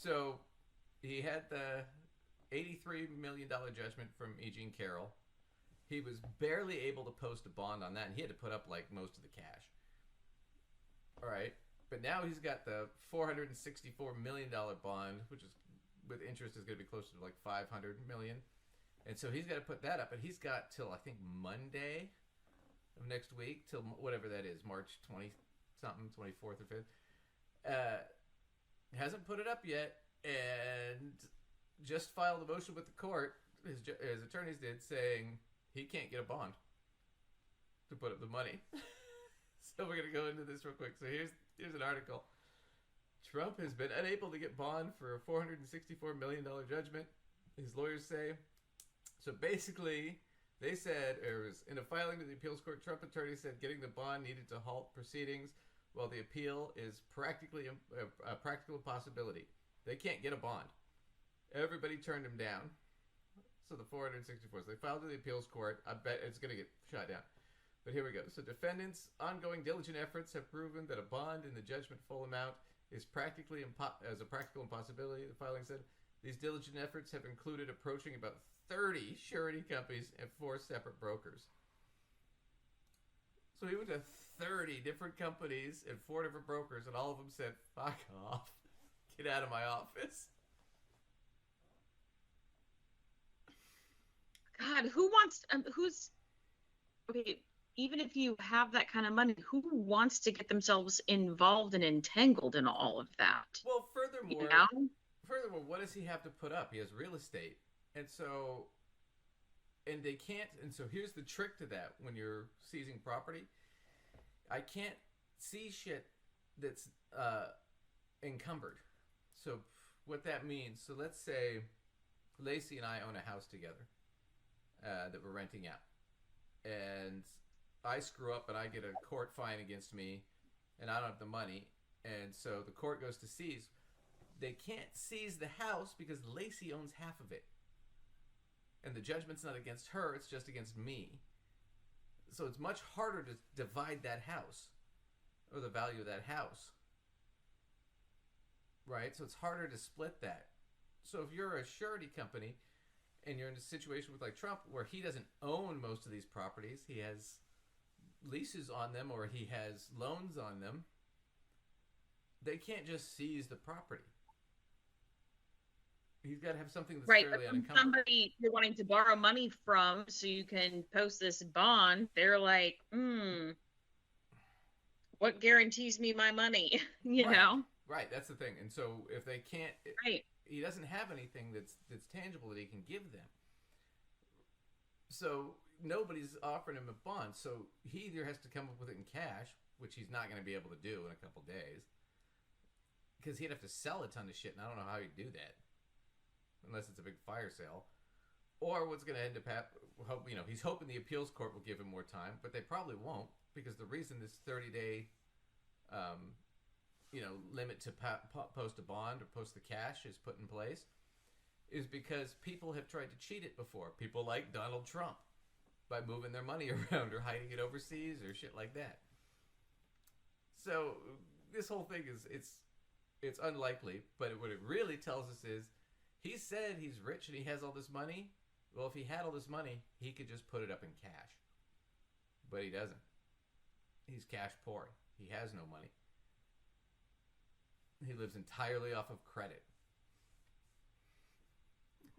So he had the $83 million judgment from E. Jean Carroll. He was barely able to post a bond on that, and he had to put up like most of the cash. All right, but now he's got the $464 million bond, which is with interest is going to be closer to like 500 million, and so he's got to put that up. And he's got till I think Monday of next week, till whatever that is, March 20 something, 24th or 5th. Hasn't put it up yet, and just filed a motion with the court. His attorneys did, saying he can't get a bond to put up the money. So we're gonna go into this real quick. So here's an article. Trump has been unable to get bond for a $464 million judgment. His lawyers say. So basically, they said, or it was in a filing to the appeals court, Trump attorneys said getting the bond needed to halt proceedings, while the appeal is practically a practical possibility. They can't get a bond. Everybody turned him down. So the 464. So they filed to the appeals court. I bet it's going to get shot down. But here we go. So defendants' ongoing diligent efforts have proven that a bond in the judgment full amount is practically as a practical impossibility. The filing said these diligent efforts have included approaching about 30 surety companies and 4 separate brokers. So he went to 30 different companies and 4 different brokers, and all of them said, "Fuck off, get out of my office." God, who's okay? Even if you have that kind of money, who wants to get themselves involved and entangled in all of that? Well, furthermore, You know? what does he have to put up? He has real estate, and they can't. And so here's the trick to that: when you're seizing property, I can't see shit that's encumbered. So what that means? So let's say Lacey and I own a house together that we're renting out, and I screw up and I get a court fine against me, and I don't have the money, and so the court goes to seize. They can't seize the house because Lacey owns half of it, and the judgment's not against her; it's just against me. So it's much harder to divide that house, or the value of that house, right? So it's harder to split that. So if you're a surety company and you're in a situation with like Trump where he doesn't own most of these properties, he has leases on them or he has loans on them, they can't just seize the property. He's got to have something that's Right, fairly but unencumbered. somebody you're wanting to borrow money from so you can post this bond, they're like, what guarantees me my money? you Right. know? Right, that's the thing. And so if they can't, Right. he doesn't have anything that's tangible that he can give them. So nobody's offering him a bond. So he either has to come up with it in cash, which he's not going to be able to do in a couple days, because he'd have to sell a ton of shit, and I don't know how he'd do that unless it's a big fire sale. Or what's going to end up he's hoping the appeals court will give him more time, but they probably won't, because the reason this 30-day limit to post a bond or post the cash is put in place is because people have tried to cheat it before. People like Donald Trump, by moving their money around or hiding it overseas or shit like that. So this whole thing it's unlikely, but what it really tells us is he said he's rich and he has all this money. Well, if he had all this money, he could just put it up in cash. But he doesn't. He's cash poor. He has no money. He lives entirely off of credit.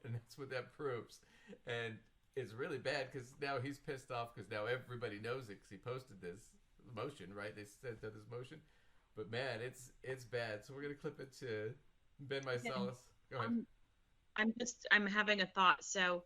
And that's what that proves. And it's really bad because now he's pissed off because now everybody knows it because he posted this motion, right? They sent out this motion. But man, it's bad. So we're going to clip it to Ben Mysalis. Go ahead. I'm having a thought. So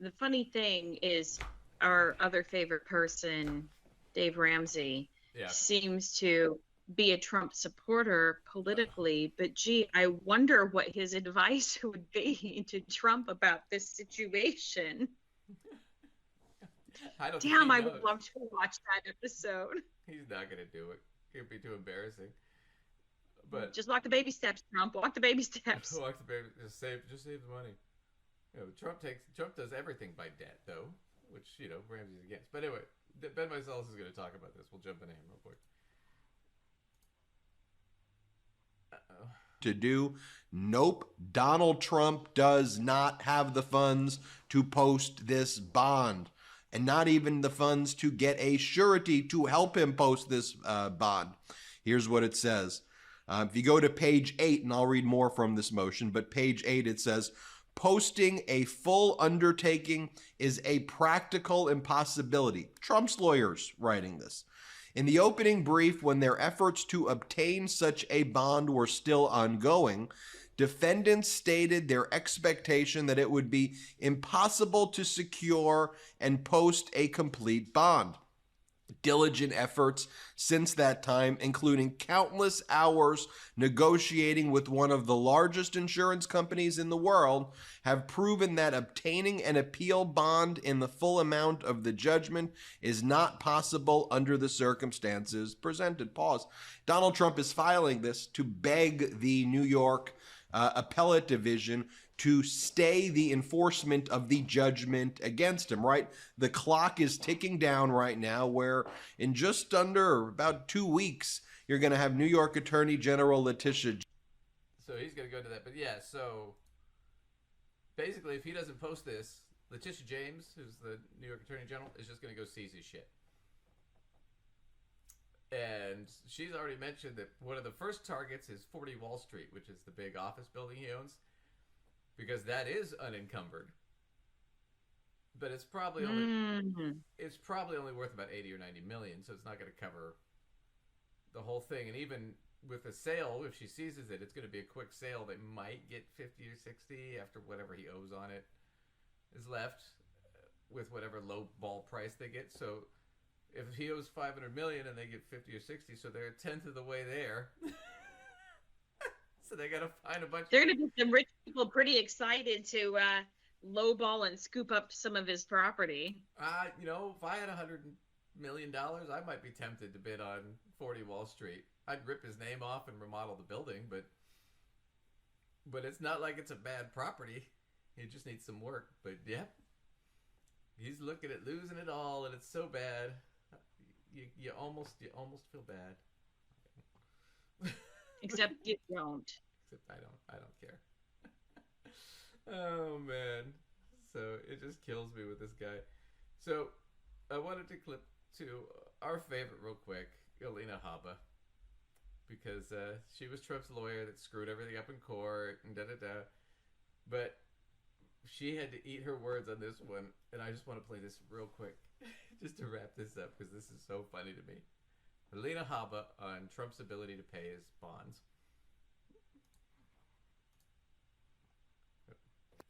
the funny thing is our other favorite person, Dave Ramsey, seems to be a Trump supporter politically, but gee, I wonder what his advice would be to Trump about this situation. Damn, I would love to watch that episode. He's not going to do it. It'd be too embarrassing. But just walk the baby steps, Trump. Walk the baby steps. Walk the baby. Just save the money. Trump does everything by debt, though, which Ramsey's against. But anyway, Ben Mysalis is going to talk about this. We'll jump into him real quick. to do? Nope. Donald Trump does not have the funds to post this bond, and not even the funds to get a surety to help him post this bond. Here's what it says. If you go to page 8, and I'll read more from this motion, but page 8, it says, posting a full undertaking is a practical impossibility. Trump's lawyers writing this. In the opening brief, when their efforts to obtain such a bond were still ongoing, defendants stated their expectation that it would be impossible to secure and post a complete bond. Diligent efforts since that time, including countless hours negotiating with one of the largest insurance companies in the world, have proven that obtaining an appeal bond in the full amount of the judgment is not possible under the circumstances presented. Pause. Donald Trump is filing this to beg the New York appellate division to stay the enforcement of the judgment against him, right? The clock is ticking down right now, where in just under about 2 weeks, you're going to have New York Attorney General Letitia. So he's going to go to that. But yeah, so basically, if he doesn't post this, Letitia James, who's the New York Attorney General, is just going to go seize his shit. And she's already mentioned that one of the first targets is 40 Wall Street, which is the big office building he owns, because that is unencumbered. But it's probably only worth about 80 or 90 million, so it's not going to cover the whole thing. And even with a sale, if she seizes it, it's going to be a quick sale. They might get 50 or 60 after whatever he owes on it is left, with whatever low ball price they get. So if he owes 500 million and they get 50 or 60, so they're a tenth of the way there. So they got to find a bunch. They're going to be some rich people pretty excited to lowball and scoop up some of his property. You know, if I had $100 million, I might be tempted to bid on 40 Wall Street. I'd rip his name off and remodel the building, but it's not like it's a bad property. He just needs some work. But yeah, he's looking at losing it all, and it's so bad. You almost feel bad. Except you don't. Except I don't care. Oh man. So it just kills me with this guy. So I wanted to clip to our favorite real quick, Alina Habba, because she was Trump's lawyer that screwed everything up in court and da-da-da. But she had to eat her words on this one, and I just want to play this real quick just to wrap this up, because this is so funny to me. Alina Habba on Trump's ability to pay his bonds.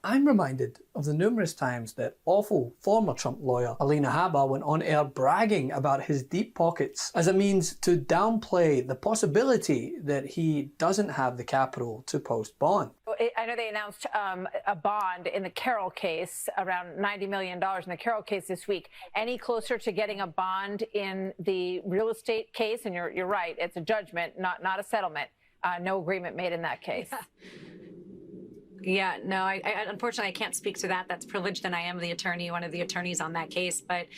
I'm reminded of the numerous times that awful former Trump lawyer Alina Habba went on air bragging about his deep pockets as a means to downplay the possibility that he doesn't have the capital to post bond. I know they announced a bond in the Carroll case, around $90 million in the Carroll case this week. Any closer to getting a bond in the real estate case? And you're right, it's a judgment, not a settlement. No agreement made in that case. Yeah, no, I unfortunately I can't speak to that. That's privileged, and I am the attorney, one of the attorneys on that case. But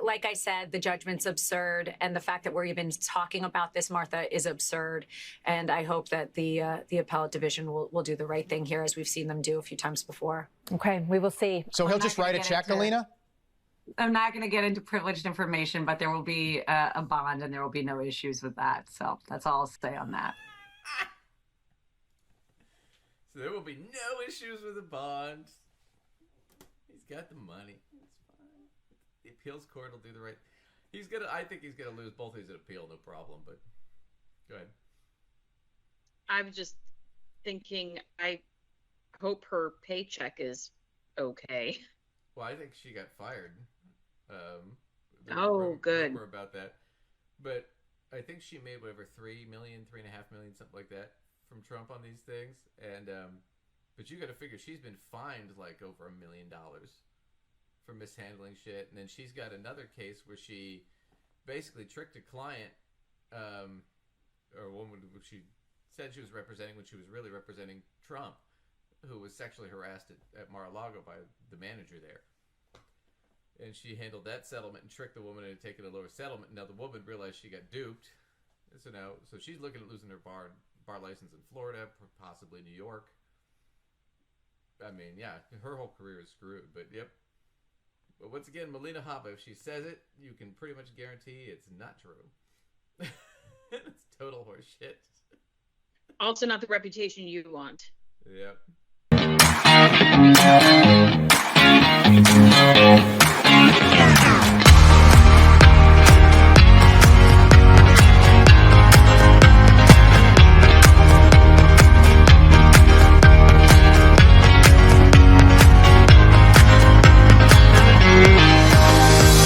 like I said, the judgment's absurd, and the fact that we're even talking about this, Martha, is absurd. And I hope that the appellate division will do the right thing here, as we've seen them do a few times before. Okay, we will see. So he'll just write a check, Alina? I'm not going to get into privileged information, but there will be a bond, and there will be no issues with that. So that's all I'll say on that. So there will be no issues with the bond. He's got the money. It's fine. The appeals court will do the right. I think he's gonna lose both of these at appeal, no problem. But go ahead. I'm just thinking. I hope her paycheck is okay. Well, I think she got fired. Good. Rumor about that, but I think she made whatever $3 million, $3.5 million, something like that, from Trump on these things. And but you got to figure she's been fined like over $1 million for mishandling shit. And then she's got another case where she basically tricked a client, or a woman who she said she was representing when she was really representing Trump, who was sexually harassed at Mar-a-Lago by the manager there. And she handled that settlement and tricked the woman into taking a lower settlement. Now the woman realized she got duped. So she's looking at losing her bar license in Florida, possibly New York. I mean, yeah, her whole career is screwed, but yep. But once again, Alina Habba, if she says it, you can pretty much guarantee it's not true. It's total horseshit. Also not the reputation you want. Yep.